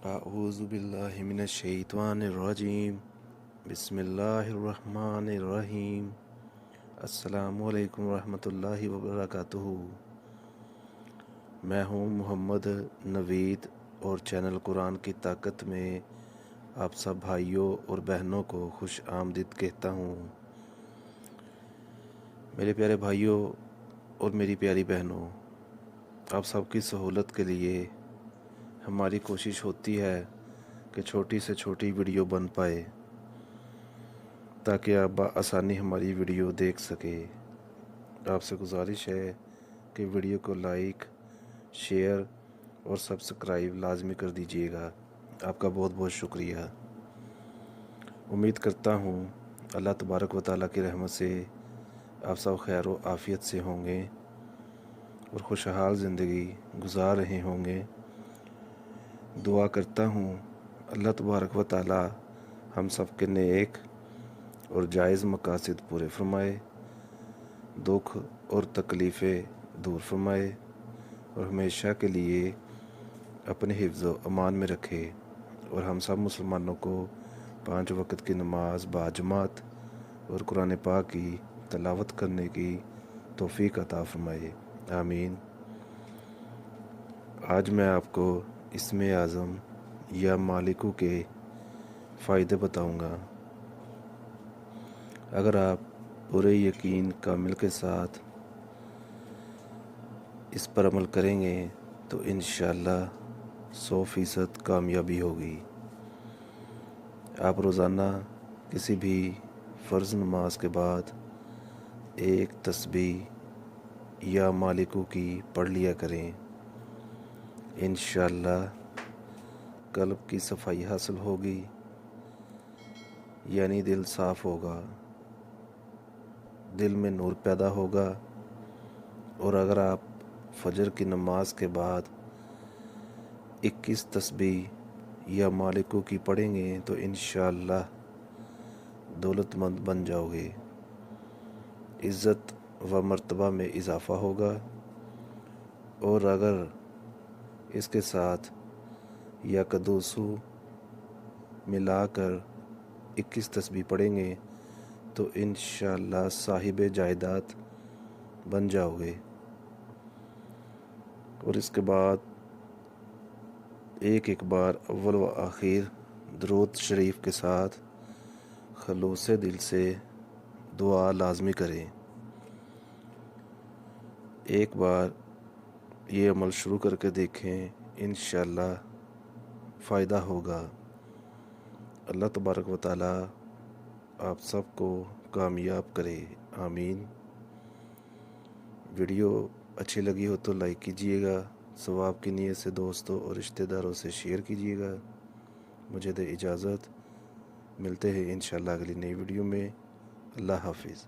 اعوذ باللہ من الشیطان الرجیم بسم اللہ الرحمن الرحیم السلام علیکم ورحمۃ اللہ وبرکاتہ۔ میں ہوں محمد نوید اور چینل قرآن کی طاقت میں آپ سب بھائیوں اور بہنوں کو خوش آمدید کہتا ہوں۔ میرے پیارے بھائیوں اور میری پیاری بہنوں، آپ سب کی سہولت کے لیے ہماری کوشش ہوتی ہے کہ چھوٹی سے چھوٹی ویڈیو بن پائے تاکہ آپ بآسانی ہماری ویڈیو دیکھ سکے۔ آپ سے گزارش ہے کہ ویڈیو کو لائک، شیئر اور سبسکرائب لازمی کر دیجیے گا۔ آپ کا بہت بہت شکریہ۔ امید کرتا ہوں اللہ تبارک و تعالیٰ کی رحمت سے آپ سب خیر و عافیت سے ہوں گے اور خوشحال زندگی گزار رہے ہوں گے۔ دعا کرتا ہوں اللہ تبارک و تعالیٰ ہم سب کے نیک اور جائز مقاصد پورے فرمائے، دکھ اور تکلیفیں دور فرمائے اور ہمیشہ کے لیے اپنے حفظ و امان میں رکھے، اور ہم سب مسلمانوں کو 5 وقت کی نماز باجماعت اور قرآن پاک کی تلاوت کرنے کی توفیق عطا فرمائے، آمین۔ آج میں آپ کو اسم اعظم یا مالکو کے فائدے بتاؤں گا۔ اگر آپ پورے یقین کامل کے ساتھ اس پر عمل کریں گے تو انشاءاللہ 100% کامیابی ہوگی۔ آپ روزانہ کسی بھی فرض نماز کے بعد ایک تسبیح یا مالکو کی پڑھ لیا کریں۔ انشاءاللہ قلب کی صفائی حاصل ہوگی، یعنی دل صاف ہوگا، دل میں نور پیدا ہوگا، اور اگر آپ فجر کی نماز کے بعد 21 تسبیح یا مالکو کی پڑھیں گے تو انشاءاللہ دولت مند بن جاؤ گے، عزت و مرتبہ میں اضافہ ہوگا، اور اگر اس کے ساتھ یا قدوسو ملا کر 21 تسبیح پڑھیں گے تو انشاءاللہ صاحب جائیداد بن جاؤ گے، اور اس کے بعد ایک بار اول و آخر درود شریف کے ساتھ خلوص دل سے دعا لازمی کریں۔ ایک بار یہ عمل شروع کر کے دیکھیں، انشاءاللہ فائدہ ہوگا۔ اللہ تبارک و تعالیٰ آپ سب کو کامیاب کرے، آمین۔ ویڈیو اچھی لگی ہو تو لائک کیجیے گا، ثواب کی نیت سے دوستوں اور رشتہ داروں سے شیئر کیجیے گا۔ مجھے دے اجازت، ملتے ہیں انشاءاللہ اگلی نئی ویڈیو میں۔ اللہ حافظ۔